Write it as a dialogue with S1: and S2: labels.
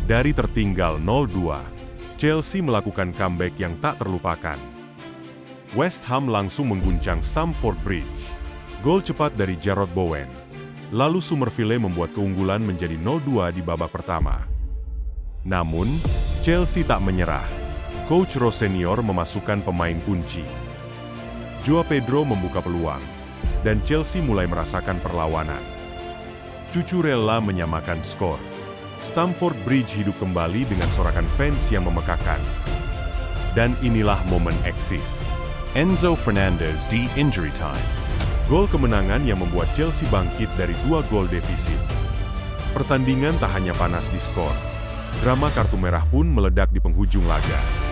S1: Dari tertinggal 0-2, Chelsea melakukan comeback yang tak terlupakan. West Ham langsung mengguncang Stamford Bridge. Gol cepat dari Jarrod Bowen. Lalu Summerville membuat keunggulan menjadi 0-2 di babak pertama. Namun, Chelsea tak menyerah. Coach Rose Senior memasukkan pemain kunci. Joao Pedro membuka peluang, dan Chelsea mulai merasakan perlawanan. Cucurella menyamakan skor. Stamford Bridge hidup kembali dengan sorakan fans yang memekakan. Dan inilah momen eksis. Enzo Fernandez di injury time. Gol kemenangan yang membuat Chelsea bangkit dari 2 gol defisit. Pertandingan tak hanya panas di skor. Drama kartu merah pun meledak di penghujung laga.